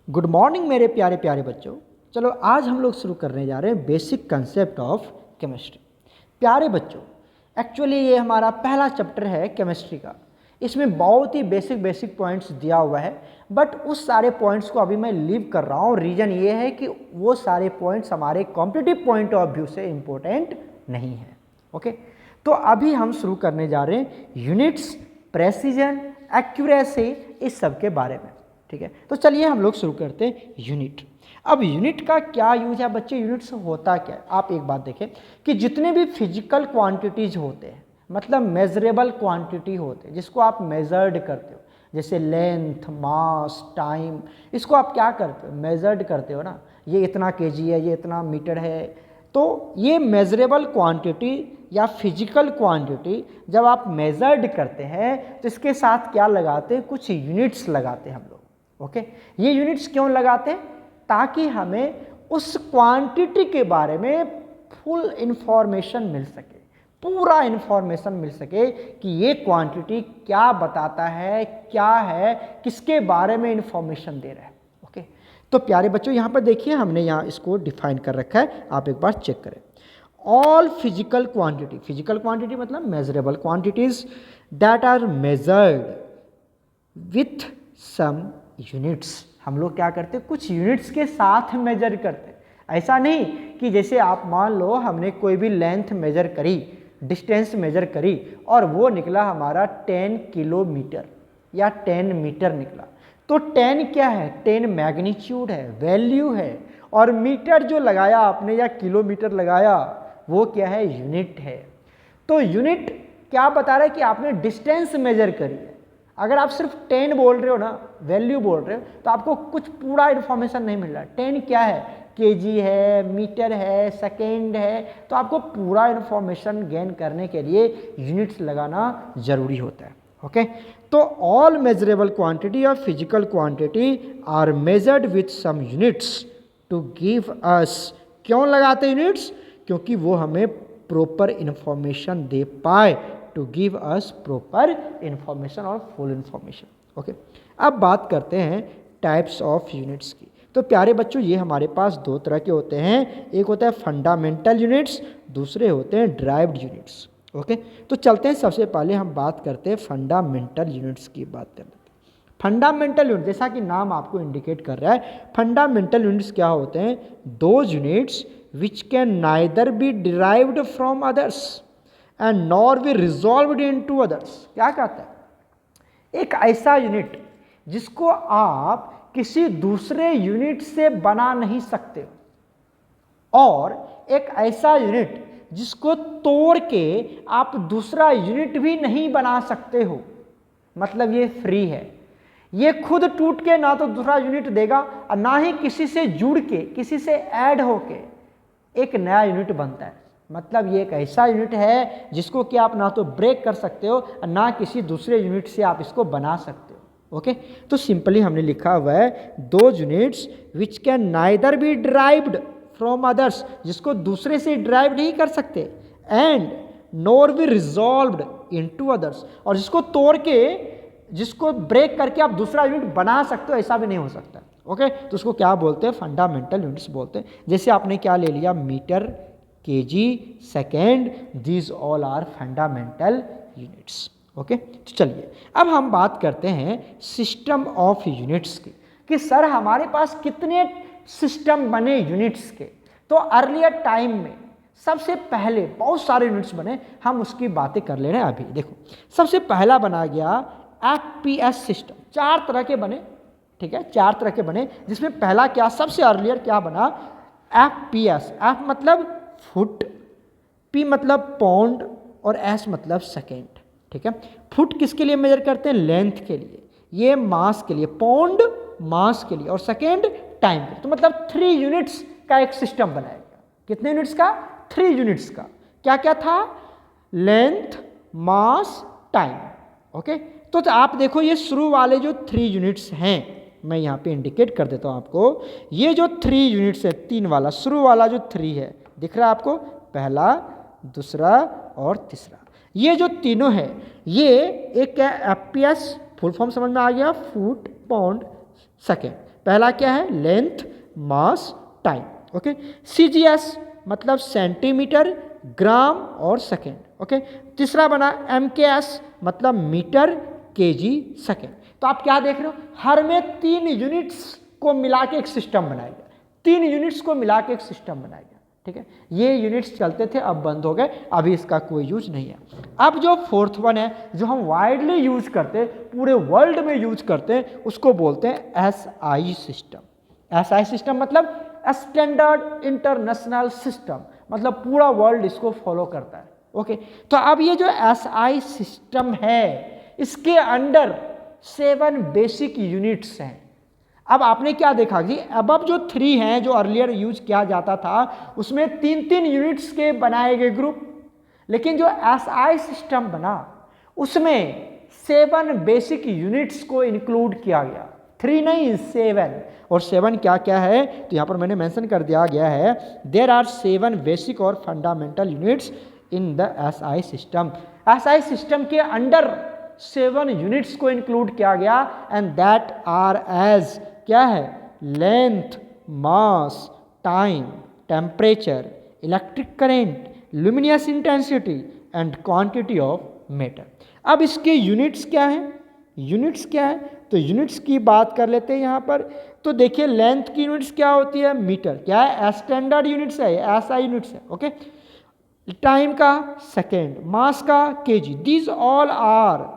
Good morning मेरे प्यारे प्यारे बच्चों। चलो आज हम लोग शुरू करने जा रहे हैं बेसिक कंसेप्ट ऑफ केमिस्ट्री। प्यारे बच्चों, एक्चुअली ये हमारा पहला चैप्टर है केमिस्ट्री का। इसमें बहुत ही बेसिक पॉइंट्स दिया हुआ है, बट उस सारे पॉइंट्स को अभी मैं लीव कर रहा हूँ। रीज़न ये है कि वो सारे पॉइंट्स हमारे कॉम्पिटिटिव पॉइंट ऑफ व्यू से इम्पोर्टेंट नहीं है। ओके, तो अभी हम शुरू करने जा रहे हैं यूनिट्स, प्रेसिजन, एक्यूरेसी, इस सब के बारे में। ठीक है, तो चलिए हम लोग शुरू करते हैं यूनिट। अब यूनिट का क्या यूज है बच्चे, यूनिट्स होता क्या है? आप एक बात देखें कि जितने भी फिजिकल क्वांटिटीज होते हैं, मतलब मेजरेबल क्वांटिटी होते हैं जिसको आप मेजर्ड करते हो, जैसे लेंथ, मास, टाइम, इसको आप क्या करते हो? मेजर्ड करते हो ना। ये इतना केजी है, ये इतना मीटर है। तो ये मेजरेबल क्वांटिटी या फिजिकल क्वांटिटी जब आप मेजर्ड करते हैं तो इसके साथ क्या लगाते हैं? कुछ यूनिट्स लगाते हैं हम लोग। ओके, ये यूनिट्स क्यों लगाते हैं? ताकि हमें उस क्वांटिटी के बारे में फुल इंफॉर्मेशन मिल सके, पूरा इंफॉर्मेशन मिल सके कि ये क्वांटिटी क्या बताता है, क्या है, किसके बारे में इंफॉर्मेशन दे रहा है। ओके, तो प्यारे बच्चों यहाँ पर देखिए, हमने यहाँ इसको डिफाइन कर रखा है, आप एक बार चेक करें। ऑल फिजिकल क्वांटिटी मतलब measurable quantities that are measured with some units. हम लोग क्या करते हैं? कुछ यूनिट्स के साथ मेजर करते हैं। ऐसा नहीं कि जैसे आप मान लो हमने कोई भी लेंथ मेजर करी, डिस्टेंस मेजर करी और वो निकला हमारा 10 किलोमीटर या 10 मीटर निकला। तो 10 क्या है? 10 मैग्नीट्यूड है, वैल्यू है, और मीटर जो लगाया आपने या किलोमीटर लगाया वो क्या है? यूनिट है। तो यूनिट क्या बता रहा है कि आपने डिस्टेंस मेजर करी है। अगर आप सिर्फ 10 बोल रहे हो ना, वैल्यू बोल रहे हो, तो आपको कुछ पूरा इन्फॉर्मेशन नहीं मिल रहा। 10 क्या है? केजी है, मीटर है, सेकेंड है। तो आपको पूरा इन्फॉर्मेशन गेन करने के लिए यूनिट्स लगाना जरूरी होता है। ओके, तो ऑल मेजरेबल क्वांटिटी और physical quantity are measured with some units to give us. क्यों लगाते यूनिट्स? क्योंकि वो हमें प्रॉपर इन्फॉर्मेशन दे पाए, to give us proper information और फुल इंफॉर्मेशन। ओके, अब बात करते हैं टाइप्स ऑफ यूनिट्स की। तो प्यारे बच्चों, ये हमारे पास दो तरह के होते हैं। एक होता है फंडामेंटल यूनिट्स, दूसरे होते हैं ड्राइव्ड यूनिट्स। ओके, तो चलते हैं, सबसे पहले हम बात करते हैं फंडामेंटल यूनिट्स की। बात कर लेते हैं फंडामेंटल यूनिट, जैसा कि नाम आपको इंडिकेट कर रहा है। फंडामेंटल यूनिट्स क्या होते हैं? Those units which can neither be derived from others and nor be resolved into others. क्या कहता है? एक ऐसा यूनिट जिसको आप किसी दूसरे यूनिट से बना नहीं सकते, और एक ऐसा यूनिट जिसको तोड़ के आप दूसरा यूनिट भी नहीं बना सकते हो। मतलब ये फ्री है, ये खुद टूट के ना तो दूसरा यूनिट देगा और ना ही किसी से जुड़ के, किसी से ऐड होके एक नया यूनिट बनता है। मतलब ये एक ऐसा यूनिट है जिसको कि आप ना तो ब्रेक कर सकते हो और ना किसी दूसरे यूनिट से आप इसको बना सकते हो। ओके, तो सिंपली हमने लिखा हुआ है those units which can neither be derived from others, जिसको दूसरे से डिराइव नहीं कर सकते, and nor be resolved into others, और जिसको तोड़ के, जिसको ब्रेक करके आप दूसरा यूनिट बना सकते हो, ऐसा भी नहीं हो सकता। ओके, तो उसको क्या बोलते हैं? फंडामेंटल यूनिट्स बोलते हैं। जैसे आपने क्या ले लिया? Metre, KG, second, these all are fundamental units. Okay, तो चलिए अब हम बात करते हैं सिस्टम ऑफ यूनिट्स की, कि सर हमारे पास कितने सिस्टम बने यूनिट्स के। तो अर्लियर टाइम में सबसे पहले बहुत सारे यूनिट्स बने, हम उसकी बातें कर ले रहे हैं अभी। देखो, सबसे पहला बना गया एफपीएस सिस्टम। 4 तरह के बने, ठीक है, 4 तरह के बने, जिसमें पहला क्या, सबसे अर्लियर क्या बना? एफपीएस। एफ मतलब फुट, पी मतलब पाउंड, और एस मतलब सेकेंड। ठीक है, फुट किसके लिए मेजर करते हैं? लेंथ के लिए। ये मास के लिए, पाउंड मास के लिए, और सेकेंड टाइम के लिए। तो मतलब 3 यूनिट्स का एक सिस्टम बनाया गया। कितने यूनिट्स का? 3 यूनिट्स का। क्या क्या था? लेंथ, मास, टाइम। ओके, तो आप देखो ये शुरू वाले जो 3 यूनिट्स हैं, मैं यहाँ पे इंडिकेट कर देता हूँ आपको। ये जो 3 यूनिट्स है, 3 वाला शुरू वाला जो 3 है, दिख रहा है आपको? पहला, दूसरा और तीसरा। ये जो तीनों है, ये एक क्या? एफपीएस, फुल फॉर्म समझ में आ गया? Foot, pound, second. पहला क्या है, लेंथ, मास, टाइम। ओके, सीजीएस मतलब सेंटीमीटर, ग्राम और सेकेंड। ओके, तीसरा बना एमकेएस मतलब मीटर, केजी, सेकेंड। तो आप क्या देख रहे हो, हर में 3 यूनिट्स को मिला के एक सिस्टम बनाया गया, 3 यूनिट्स को मिला के एक सिस्टम बनाया गया। ठीक है, ये यूनिट्स चलते थे, अब बंद हो गए, अभी इसका कोई यूज नहीं है। अब जो फोर्थ वन है, जो हम वाइडली यूज करते हैं, पूरे वर्ल्ड में यूज करते हैं, उसको बोलते हैं एसआई सिस्टम। एसआई सिस्टम मतलब स्टैंडर्ड इंटरनेशनल सिस्टम, मतलब पूरा वर्ल्ड इसको फॉलो करता है। ओके, तो अब ये जो एसआई सिस्टम है, इसके अंडर 7 बेसिक यूनिट्स हैं। अब आपने क्या देखा कि अब जो 3 हैं, जो अर्लियर यूज किया जाता था, उसमें 3-3 यूनिट्स के बनाए गए ग्रुप, लेकिन जो एसआई सिस्टम बना उसमें 7 बेसिक यूनिट्स को इंक्लूड किया गया, 3 नहीं 7। और 7 क्या क्या है, तो यहाँ पर मैंने मेंशन कर दिया गया है, देयर आर 7 बेसिक और fundamental units in the SI system. SI system के अंडर 7 यूनिट्स को इंक्लूड किया गया, एंड दैट आर एज क्या है, length, mass, time, temperature, electric current, luminous intensity and quantity of matter. अब इसके यूनिट्स क्या हैं, यूनिट्स क्या है, तो यूनिट्स की बात कर लेते हैं यहाँ पर। तो देखिए लेंथ की यूनिट्स क्या होती है, मीटर, क्या है, स्टैंडर्ड यूनिट्स है, एसआई यूनिट्स है। ओके, टाइम का सेकेंड, मास का KG, these all are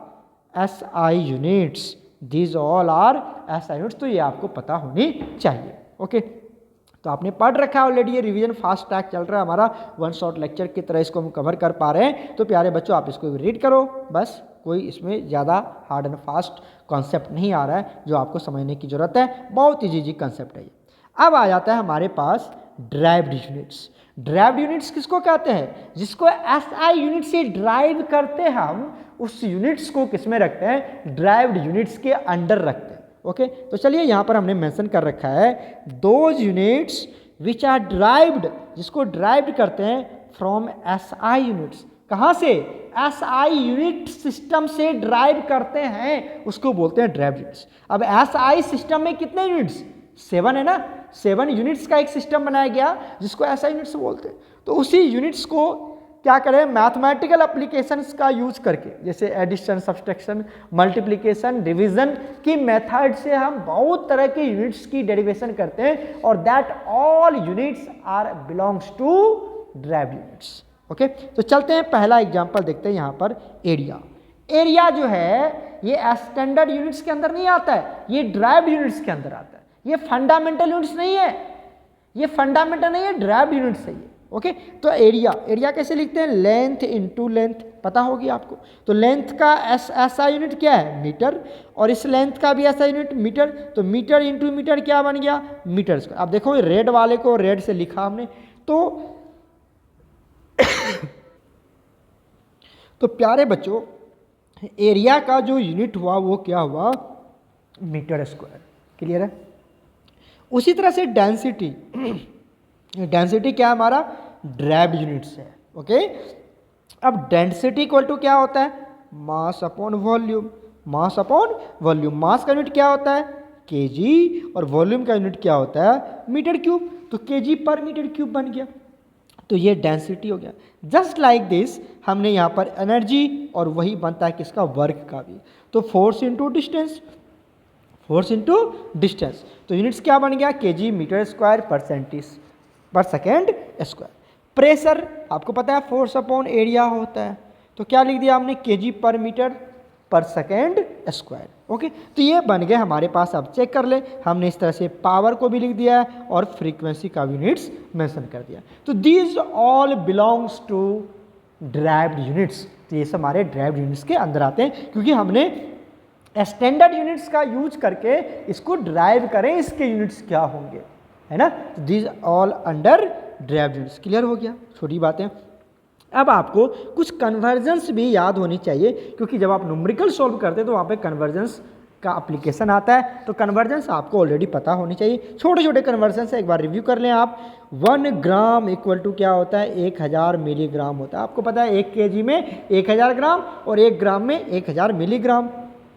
SI units, these all are SI units. तो ये आपको पता होनी चाहिए। ओके, तो आपने पढ़ रखा है ऑलरेडी, ये रिवीजन फास्ट ट्रैक चल रहा है हमारा, 1 शॉट लेक्चर की तरह इसको हम कवर कर पा रहे हैं। तो प्यारे बच्चों आप इसको रीड करो, बस कोई इसमें ज़्यादा हार्ड एंड फास्ट कॉन्सेप्ट नहीं आ रहा है जो आपको समझने की ज़रूरत है, बहुत ईजी कॉन्सेप्ट है ये। अब आ जाता है हमारे पास ड्राइव्ड यूनिट्स। ड्राइव्ड यूनिट्स किसको कहते हैं, जिसको एसआई यूनिट से ड्राइव करते हैं हम, उस यूनिट्स को किस में रखते हैं, ड्राइव्ड यूनिट्स के अंडर रखते हैं। ओके, तो चलिए यहाँ पर हमने मेंशन कर रखा है, those units which are derived, जिसको ड्राइव्ड करते हैं फ्रॉम एसआई यूनिट्स। कहाँ से, एसआई यूनिट सिस्टम से ड्राइव करते हैं, उसको बोलते हैं ड्राइव्ड यूनिट्स। अब एसआई सिस्टम में कितने यूनिट्स, 7 है ना, 7 यूनिट्स का एक सिस्टम बनाया गया जिसको एसआई यूनिट्स बोलते हैं। तो उसी यूनिट्स को क्या करें, मैथमेटिकल एप्लीकेशंस का यूज करके, जैसे एडिशन, सब्सट्रैक्शन, मल्टीप्लिकेशन, डिवीजन की मेथड से हम बहुत तरह के यूनिट्स की डेरिवेशन करते हैं, और that all units are belongs to derived units. Okay, तो चलते हैं, पहला एग्जांपल देखते हैं यहाँ पर, एरिया। एरिया जो है ये स्टैंडर्ड यूनिट्स के अंदर नहीं आता है, ये ड्राइव्ड यूनिट्स के अंदर आता है। ये फंडामेंटल यूनिट्स नहीं है, ये फंडामेंटल नहीं है, ड्राइव्ड यूनिट्स है ये। ओके, तो एरिया, एरिया कैसे लिखते हैं, लेंथ इनटू लेंथ, पता होगी आपको। तो लेंथ का एसआई यूनिट क्या है, मीटर, और इस लेंथ का भी एसआई यूनिट मीटर। तो मीटर इनटू मीटर क्या बन गया, मीटर स्क्वायर। अब देखो रेड वाले को रेड से लिखा हमने, तो तो प्यारे बच्चों एरिया का जो यूनिट हुआ वो क्या हुआ, मीटर स्क्वायर। क्लियर है। उसी तरह से डेंसिटी, डेंसिटी क्या हमारा, ड्राइव्ड यूनिट्स है। ओके, अब डेंसिटी इक्वल टू क्या होता है, mass upon volume, mass upon volume. Mass का यूनिट क्या होता है, केजी, और वॉल्यूम का यूनिट क्या होता है, मीटर क्यूब। तो केजी पर मीटर क्यूब बन गया, तो ये डेंसिटी हो गया। जस्ट लाइक दिस हमने यहाँ पर एनर्जी, और वही बनता है किसका, वर्क का भी। तो force into distance, force into distance, तो यूनिट्स क्या बन गया, केजी मीटर स्क्वायर पर सेकेंड स्क्वायर। प्रेशर आपको पता है फोर्स अपॉन एरिया होता है, तो क्या लिख दिया हमने, केजी पर मीटर पर सेकेंड स्क्वायर। ओके, तो ये बन गए हमारे पास। अब चेक कर ले, हमने इस तरह से पावर को भी लिख दिया है और फ्रीक्वेंसी का यूनिट्स मेंशन कर दिया। तो these all belongs to derived units. तो ये सब हमारे ड्राइव्ड यूनिट्स के अंदर आते हैं, क्योंकि हमने स्टैंडर्ड यूनिट्स का यूज करके इसको ड्राइव करें, इसके यूनिट्स क्या होंगे, है ना। तो these all under derived units. Clear हो गया, छोटी बातें। अब आपको कुछ कन्वर्जेंस भी याद होनी चाहिए, क्योंकि जब आप न्यूमेरिकल सॉल्व करते हैं तो वहाँ पे कन्वर्जेंस का एप्लीकेशन आता है। तो कन्वर्जेंस आपको ऑलरेडी पता होनी चाहिए। छोटे छोटे कन्वर्जेंस है, एक बार रिव्यू कर लें आप। 1 ग्राम इक्वल टू क्या होता है, 1000 मिलीग्राम होता है। आपको पता है 1 kg में 1000 ग्राम, और 1 ग्राम में 1000 मिलीग्राम।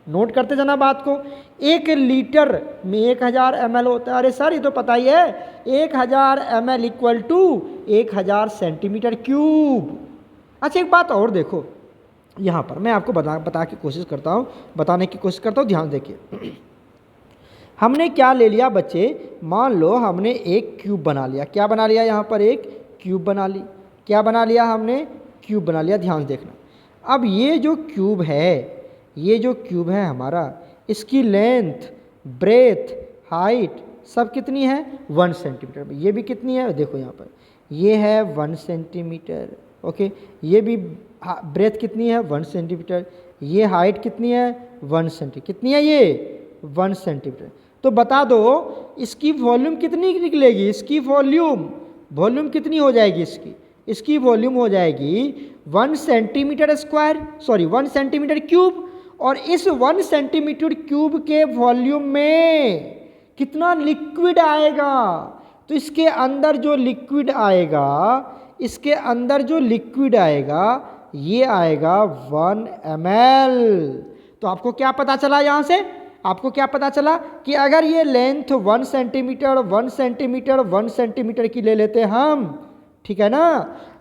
नोट करते जाना बात को। 1 लीटर में 1000 ml होता है। अरे सर ये तो पता ही है, 1000 ml equal to 1000 centimetre cube. अच्छा एक बात और देखो, यहाँ पर मैं आपको बताने की कोशिश करता हूँ, ध्यान देखिए। हमने क्या ले लिया बच्चे, मान लो हमने एक क्यूब बना लिया। क्या बना लिया, यहाँ पर एक क्यूब बना ली। क्या बना लिया हमने, क्यूब बना लिया। ध्यान देखना, अब ये जो क्यूब है हमारा, इसकी लेंथ, ब्रेथ, हाइट सब कितनी है, 1 सेंटीमीटर में। ये भी कितनी है, देखो यहाँ पर ये है 1 सेंटीमीटर। ओके, ये भी ब्रेथ कितनी है, 1 सेंटीमीटर। ये हाइट कितनी है, 1 सेंटीमीटर। कितनी है ये, 1 सेंटीमीटर। तो बता दो इसकी वॉल्यूम कितनी निकलेगी, इसकी वॉल्यूम कितनी हो जाएगी, इसकी वॉल्यूम हो जाएगी 1 centimetre square, sorry 1 centimetre cube. और इस 1 सेंटीमीटर क्यूब के वॉल्यूम में कितना लिक्विड आएगा, तो इसके अंदर जो लिक्विड आएगा, ये आएगा 1 ml। तो आपको क्या पता चला, यहाँ से आपको क्या पता चला कि अगर ये लेंथ 1 सेंटीमीटर की ले लेते हम, ठीक है ना,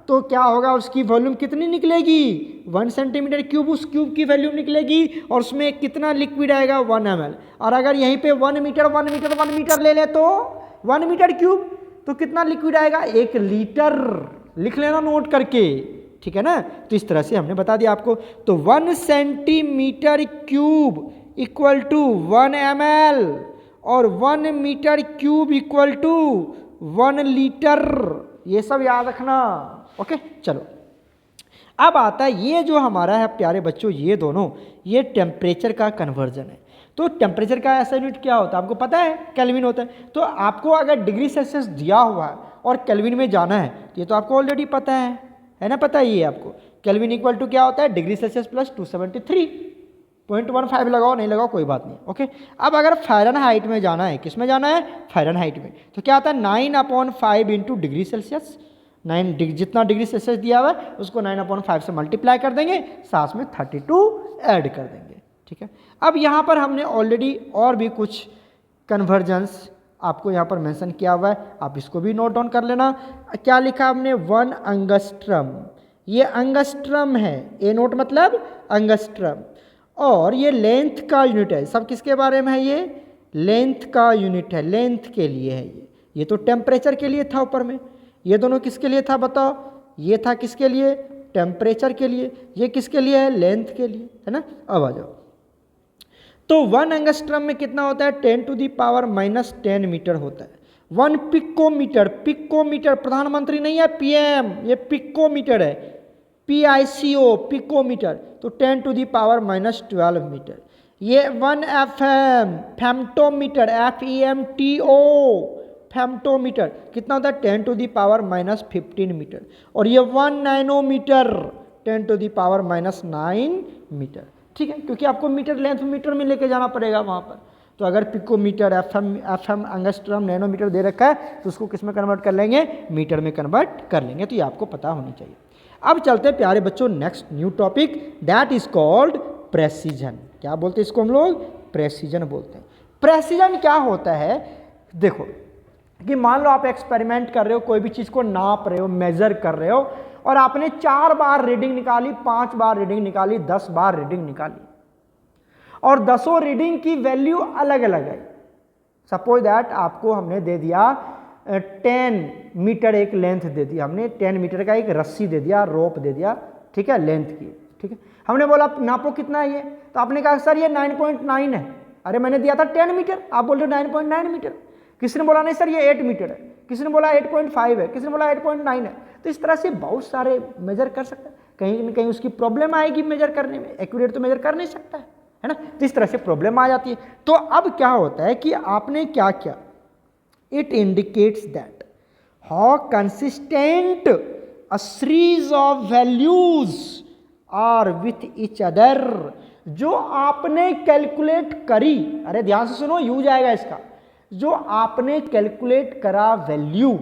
तो क्या होगा, उसकी वॉल्यूम कितनी निकलेगी, 1 सेंटीमीटर क्यूब, उस क्यूब की वॉल्यूम निकलेगी। और उसमें कितना लिक्विड आएगा, 1 ml। और अगर यहीं पे 1 मीटर ले ले तो 1 मीटर क्यूब, तो कितना लिक्विड आएगा, 1 लीटर। लिख लेना नोट करके, ठीक है ना। तो इस तरह से हमने बता दिया आपको। तो 1 centimetre cube equal to 1 ml और 1 metre cube equal to 1 litre. ये सब याद रखना। ओके, चलो अब आता है ये जो हमारा है प्यारे बच्चों, ये दोनों, ये टेम्परेचर का कन्वर्जन है। तो टेम्परेचर का ऐसा यूनिट क्या होता है, आपको पता है, केल्विन होता है। तो आपको अगर डिग्री सेल्सियस दिया हुआ है और केल्विन में जाना है, तो ये तो आपको ऑलरेडी पता है ना, पता ही है आपको। केल्विन इक्वल टू क्या होता है, डिग्री सेल्सियस प्लस 273.15 लगाओ, नहीं लगाओ कोई बात नहीं। ओके, अब अगर फ़ारेनहाइट में जाना है, किस में जाना है, फ़ारेनहाइट में, तो क्या आता है 9/5 इंटू डिग्री सेल्सियस। 9 जितना डिग्री सेल्सियस दिया हुआ है उसको 9/5 से मल्टीप्लाई कर देंगे, साथ में 32 ऐड कर देंगे, ठीक है। अब यहाँ पर हमने ऑलरेडी और भी कुछ कन्वर्जन्स आपको यहाँ पर मेंशन किया हुआ है, आप इसको भी नोट डाउन कर लेना। क्या लिखा हमने, 1 अंगस्ट्रम। ये अंगस्ट्रम है, ए नोट मतलब अंगस्ट्रम। और ये लेंथ का यूनिट है, सब किसके बारे में है, ये लेंथ का यूनिट है, लेंथ के लिए है ये तो टेम्परेचर के लिए था ऊपर में, ये दोनों किसके लिए था बताओ, ये था किसके लिए, टेम्परेचर के लिए, ये किसके लिए है, लेंथ के लिए, है ना। अब आ जाओ, तो 1 एंगस्ट्रम में कितना होता है, 10⁻⁻10 मीटर होता है। 1 पिकोमीटर, पिकोमीटर प्रधानमंत्री नहीं है, पीएम, ये पिकोमीटर है, PICO पिकोमीटर, तो 10⁻⁻12 मीटर। ये 1 FM फेम्टोमीटर, FEMTO फेम्टोमीटर, कितना होता है, 10⁻⁻15 मीटर। और ये 1 नैनोमीटर, 10⁻⁻9 मीटर, ठीक है, क्योंकि आपको मीटर लेंथ मीटर में लेके जाना पड़ेगा वहाँ पर। तो अगर पिकोमीटर, FM एंगस्ट्रम, नैनोमीटर दे रखा है, तो उसको किस में कन्वर्ट कर लेंगे, मीटर में कन्वर्ट कर लेंगे। तो ये आपको पता होनी चाहिए। अब चलते हैं प्यारे बच्चों next new topic, that is called precision. क्या बोलते हैं इसको हम लोग, प्रेसिजन बोलते हैं। प्रेसिजन क्या होता है, देखो कि मान लो आप एक्सपेरिमेंट कर रहे हो, कोई भी चीज़ को नाप रहे हो, मेजर कर रहे हो, और आपने 4 बार रीडिंग निकाली, 5 बार रीडिंग निकाली, 10 बार रीडिंग निकाली, और 10 रीडिंग की वैल्यू अलग अलग है। सपोज दैट आपको हमने दे दिया 10 मीटर एक लेंथ दे दिया, हमने 10 मीटर का एक रस्सी दे दिया, रोप दे दिया, ठीक है, लेंथ की, ठीक है। हमने बोला नापो कितना है ये, तो आपने कहा सर ये 9.9 है। अरे मैंने दिया था 10 मीटर, आप बोल रहे हो 9.9 मीटर। किसी ने बोला नहीं सर ये 8 मीटर है, किसी ने बोला 8.5 है, किसी ने बोला 8.9 है। तो इस तरह से बहुत सारे मेजर कर सकते हैं, कहीं ना कहीं उसकी प्रॉब्लम आएगी मेजर करने में, एक्यूरेट तो मेजर कर नहीं सकता है ना। तो इस तरह से प्रॉब्लम आ जाती है। तो अब क्या होता है कि आपने क्या किया, it indicates that how consistent a series of values are with each other. जो आपने कैलकुलेट करी, अरे ध्यान से सुनो, यूज आएगा इसका, जो आपने कैलकुलेट करा वैल्यू,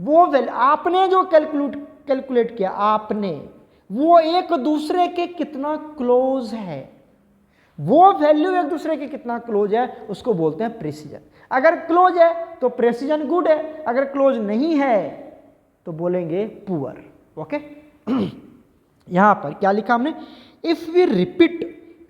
वो आपने जो कैलकुलेट किया आपने, वो एक दूसरे के कितना क्लोज है, वो वैल्यू एक दूसरे के कितना क्लोज है उसको बोलते हैं प्रेसिजन। अगर क्लोज है तो प्रेसिजन गुड है, अगर क्लोज नहीं है तो बोलेंगे पुअर। ओके यहां पर क्या लिखा हमने, if we repeat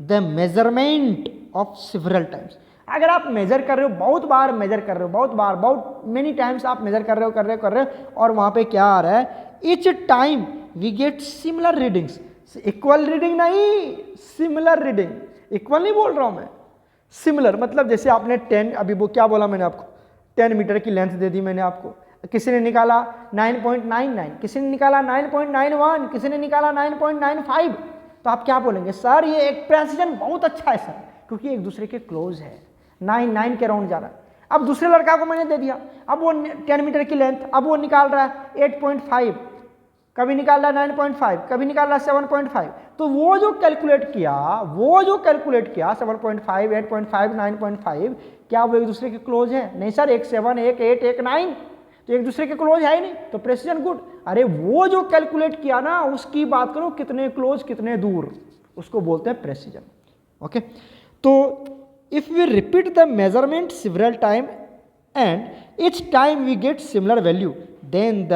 the measurement of several times, अगर आप मेजर कर रहे हो, बहुत बार मेजर कर रहे हो, बहुत बार, बहुत मेनी टाइम्स आप मेजर कर रहे हो और वहां पे क्या आ रहा है, each time we get similar readings, equal reading नहीं, सिमिलर रीडिंग, इक्वल नहीं बोल रहा हूं मैं, सिमिलर मतलब जैसे आपने 10, अभी वो क्या बोला मैंने आपको, 10 मीटर की लेंथ दे दी मैंने आपको, किसी ने निकाला 9.99, किसी ने निकाला 9.91, किसी ने निकाला 9.95, तो आप क्या बोलेंगे, सर ये एक प्रेसिजन बहुत अच्छा है सर, क्योंकि एक दूसरे के क्लोज है, 9 के राउंड जा रहा है। अब दूसरे लड़का को मैंने दे दिया, अब वो 10 मीटर की लेंथ, अब वो निकाल रहा है 8.5, कभी निकाल रहा है 9.5, कभी निकाल रहा है 7.5, तो वो जो कैलकुलेट किया 7.5, 8.5, 9.5, क्या वो एक दूसरे के क्लोज है? नहीं सर, एक 7, एक 8, एक 9, तो एक दूसरे के क्लोज है ही नहीं, तो प्रेसिजन गुड। अरे वो जो कैलकुलेट किया ना उसकी बात करो, कितने क्लोज कितने दूर, उसको बोलते हैं प्रेसिजन। ओके, तो if we repeat the measurement several time and each time we get similar value, then the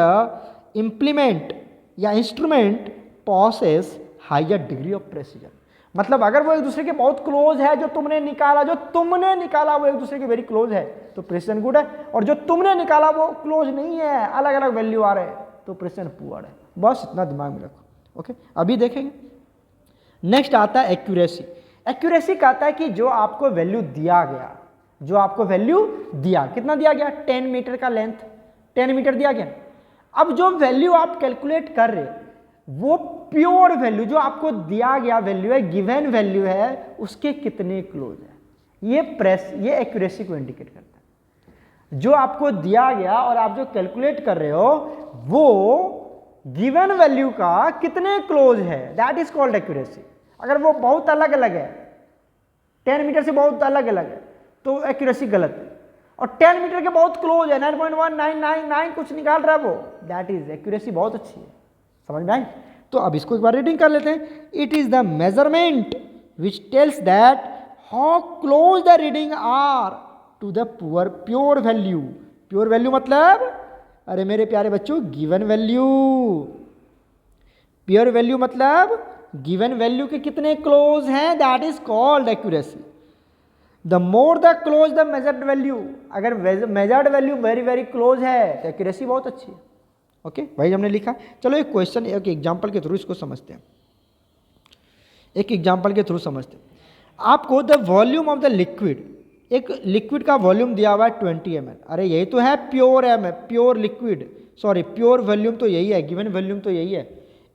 implement या instrument possess higher degree of precision. मतलब अगर वो एक दूसरे के बहुत क्लोज है, जो तुमने निकाला वो एक दूसरे के वेरी क्लोज है, तो प्रेसिजन गुड है, और जो तुमने निकाला वो क्लोज नहीं है, अलग अलग वैल्यू आ रहे हैं, तो प्रेसिजन पुअर है। बस इतना दिमाग में रखो। ओके, अभी देखेंगे नेक्स्ट आता है एक्यूरेसी। एक्यूरेसी कहता है कि जो आपको वैल्यू दिया गया, कितना दिया गया, 10 मीटर का लेंथ, 10 मीटर दिया गया। अब जो वैल्यू आप कैलकुलेट कर रहे वो प्योर वैल्यू जो आपको दिया गया वैल्यू है, गिवन वैल्यू है, उसके कितने क्लोज है, ये एक्यूरेसी को इंडिकेट करता है। जो आपको दिया गया और आप जो कैलकुलेट कर रहे हो वो गिवन वैल्यू का कितने क्लोज है, दैट इज कॉल्ड एक्यूरेसी। अगर वो बहुत अलग अलग है, 10 मीटर से बहुत अलग अलग है, तो एक्यूरेसी गलत है, और 10 मीटर के बहुत क्लोज है, 9.1999 कुछ निकाल रहा है वो, दैट इज एक्यूरेसी बहुत अच्छी है। समझ में आई? तो अब इसको एक बार रीडिंग कर लेते हैं। It is the measurement which tells that how close the reading are to the pure value. Pure value मतलब, अरे मेरे प्यारे बच्चों, गिवन वैल्यू। प्योर वैल्यू मतलब गिवन वैल्यू के कितने क्लोज हैं, that is called accuracy. The more the close the measured value, अगर measured value very very close है तो एक्यूरेसी बहुत अच्छी है। ओके भाई, हमने लिखा। चलो एक क्वेश्चन, एक एग्जांपल के थ्रू इसको समझते हैं। आपको the volume of the liquid, एक लिक्विड का वॉल्यूम दिया हुआ है 20 ml। अरे यही तो है pure liquid, sorry pure volume तो यही है, गिवन वॉल्यूम तो यही है,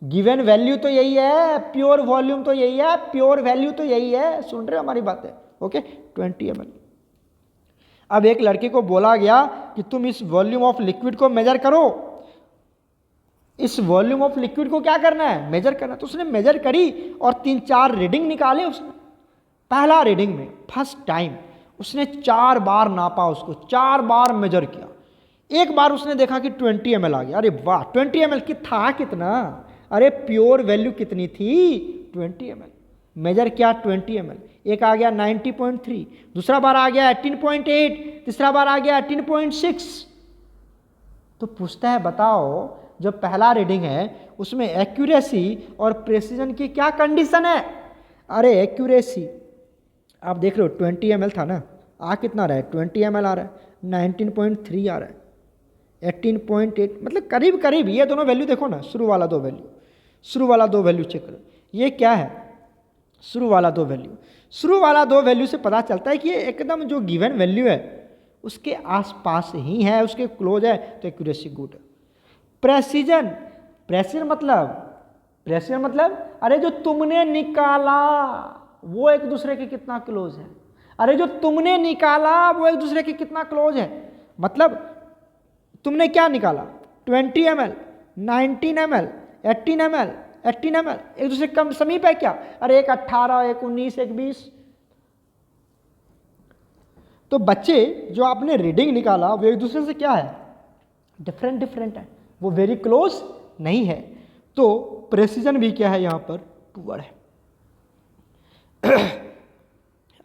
गिवन वैल्यू तो यही है, प्योर वॉल्यूम तो यही है, प्योर वैल्यू तो यही है। सुन रहे हो हमारी बातें? Okay, 20 ml। अब एक लड़के को बोला गया कि तुम इस वॉल्यूम ऑफ लिक्विड को मेजर करो। इस वॉल्यूम ऑफ लिक्विड को क्या करना है, मेजर करना। तो उसने मेजर करी और 3-4 रीडिंग निकाले उसने। पहला रीडिंग में फर्स्ट टाइम उसने 4 बार नापा, उसको 4 बार मेजर किया। एक बार उसने देखा कि 20 ml आ गया। अरे वाह, 20 ml की था कितना, अरे प्योर वैल्यू कितनी थी, 20 ml। मेजर किया 20 ml, एक आ गया 90.3, दूसरा बार आ गया 18.8, तीसरा बार आ गया 18.6। तो पूछता है बताओ, जो पहला रीडिंग है उसमें एक्यूरेसी और प्रेसिजन की क्या कंडीशन है। अरे एक्यूरेसी आप देख रहे हो 20 ml था ना, आ कितना रहा है, 20 ml आ रहा है, 19.3 आ रहा है, 18.8, मतलब करीब करीब। ये दोनों वैल्यू देखो ना, शुरू वाला दो वैल्यू चेक करो, ये क्या है, शुरू वाला दो वैल्यू से पता चलता है कि ये एकदम जो गिवन वैल्यू है उसके आसपास ही है, उसके क्लोज है, तो एक्यूरेसी गुड है। प्रेसिजन मतलब अरे जो तुमने निकाला वो एक दूसरे के कितना क्लोज है, अरे जो तुमने निकाला वो एक दूसरे के कितना क्लोज है। मतलब तुमने क्या निकाला, 20 ml, 19 ml, 18 ml, एक दूसरे के कम समीप है क्या, अरे एक 18, एक 19, एक 20। तो बच्चे जो आपने रीडिंग निकाला वो एक दूसरे से क्या है, डिफरेंट है, वो वेरी क्लोज नहीं है। तो प्रेसिजन भी क्या है यहाँ पर, पुअर है।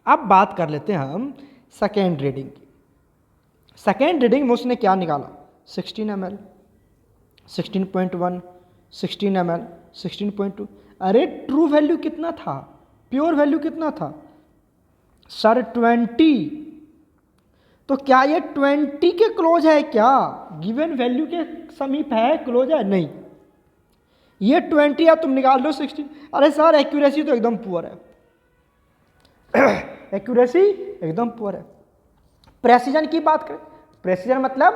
अब बात कर लेते हैं हम सेकेंड रीडिंग की। सेकेंड रीडिंग में उसने क्या निकाला, 16 ml, 16.1, 16 ml, 16.2। अरे ट्रू वैल्यू कितना था, प्योर वैल्यू कितना था सर 20। तो क्या ये 20 के क्लोज है, क्या गिवन वैल्यू के समीप है, क्लोज है? नहीं, ये 20 या तुम निकाल लो 16। अरे सर एक्यूरेसी तो एकदम पुअर है, एक्यूरेसी एकदम पुअर है। प्रेसिजन की बात करें, प्रेसिजन मतलब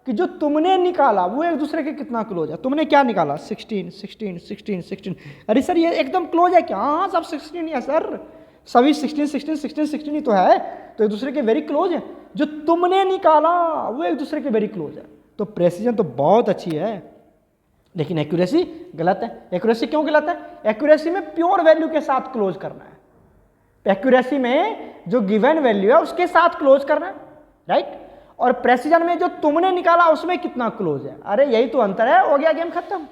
कि जो तुमने निकाला वो एक दूसरे के कितना क्लोज है। तुमने क्या निकाला, 16, 16, 16, 16। अरे सर ये एकदम क्लोज है क्या? हाँ सब 16 है सर, सभी 16, 16, 16, 16 ही तो है, तो एक दूसरे के वेरी क्लोज है। जो तुमने निकाला वो एक दूसरे के वेरी क्लोज है। तो प्रेसिजन तो बहुत अच्छी है, लेकिन एक्यूरेसी गलत है। एक्यूरेसी क्यों गलत है? एक्यूरेसी में प्योर वैल्यू के साथ क्लोज करना है। एक्यूरेसी में जो गिवन वैल्यू है उसके साथ क्लोज करना है, राइट। और प्रेसिजन में जो तुमने निकाला उसमें कितना क्लोज है। अरे यही तो अंतर है, हो गया गेम खत्म।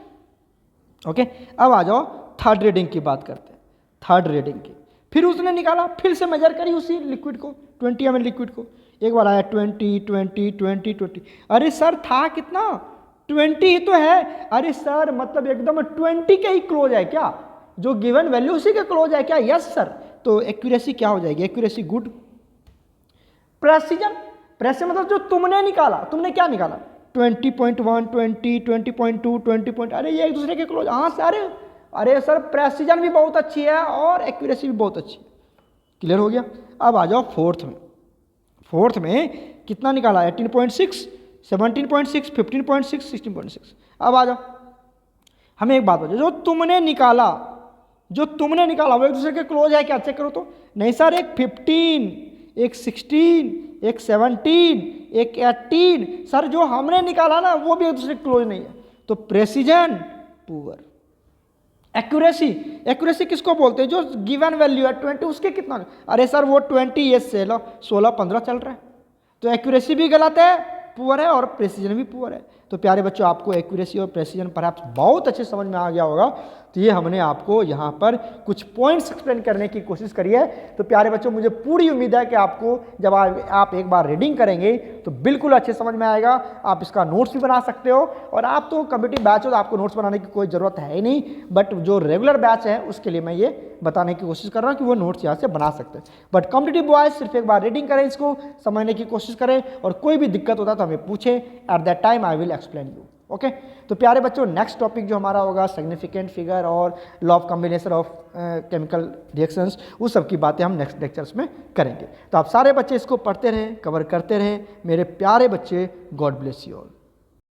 ओके, अब आ जाओ थर्ड रीडिंग की बात करते हैं। थर्ड रीडिंग की फिर उसने निकाला, फिर से मेजर करी उसी लिक्विड को, 20 ml लिक्विड को। एक बार आया 20, 20, 20, 20। अरे सर था कितना, 20 ही तो है। अरे सर मतलब एकदम 20 के ही क्लोज है क्या, जो गिवन वैल्यू उसी के क्लोज है क्या? Yes sir. तो एक्यूरेसी क्या हो जाएगी, एक्यूरेसी गुड। प्रेसिजन, प्रेसिजन मतलब जो तुमने निकाला, तुमने क्या निकाला, 20.1, 20, 20.2, 20. अरे ये एक दूसरे के क्लोज। हाँ सर, अरे सर प्रेसिजन भी बहुत अच्छी है और एक्यूरेसी भी बहुत अच्छी है। क्लियर हो गया। अब आ जाओ फोर्थ में। फोर्थ में कितना निकाला, 18.6, 17.6, 15.6, 16.6। अब आ जाओ, हमें एक बात बताओ, जो तुमने निकाला वो एक दूसरे के क्लोज है क्या? चेक करो तो। नहीं सर, एक 15, एक 16, एक 17, एक 18। सर जो हमने निकाला ना वो भी एक दूसरे के क्लोज नहीं है। तो प्रेसिजन पुअर। एक्यूरेसी, एक्यूरेसी किसको बोलते हैं, जो गिवन वैल्यू है 20 उसके कितना। अरे सर वो 20 ये 16, 15 चल रहा है। तो एक्यूरेसी भी गलत है, पुअर है, और प्रेसिजन भी पुअर है। तो प्यारे बच्चों आपको एक्यूरेसी और प्रेसिजन परहैप्स बहुत अच्छे समझ में आ गया होगा। तो ये हमने आपको यहाँ पर कुछ पॉइंट्स एक्सप्लेन करने की कोशिश करी है। तो प्यारे बच्चों मुझे पूरी उम्मीद है कि आपको जब आप एक बार रीडिंग करेंगे तो बिल्कुल अच्छे समझ में आएगा। आप इसका नोट्स भी बना सकते हो, और आप तो कम्पिटिटिव बैच हो तो आपको नोट्स बनाने की कोई ज़रूरत है ही नहीं। बट जो रेगुलर बैच है उसके लिए मैं ये बताने की कोशिश कर रहा हूँ कि वो नोट्स यहाँ से बना सकते हैं। बट कॉम्पिटिटिव बॉयज सिर्फ एक बार रीडिंग करें, इसको समझने की कोशिश करें, और कोई भी दिक्कत होता है तो हमें पूछे। At that time I will explain you. Okay, तो प्यारे बच्चों नेक्स्ट टॉपिक जो हमारा होगा सिग्निफिकेंट फिगर और law of combination of chemical reactions, उस सब की बातें हम नेक्स्ट लेक्चर्स में करेंगे। तो आप सारे बच्चे इसको पढ़ते रहें, कवर करते रहें। मेरे प्यारे बच्चे, गॉड ब्लेस यू ऑल।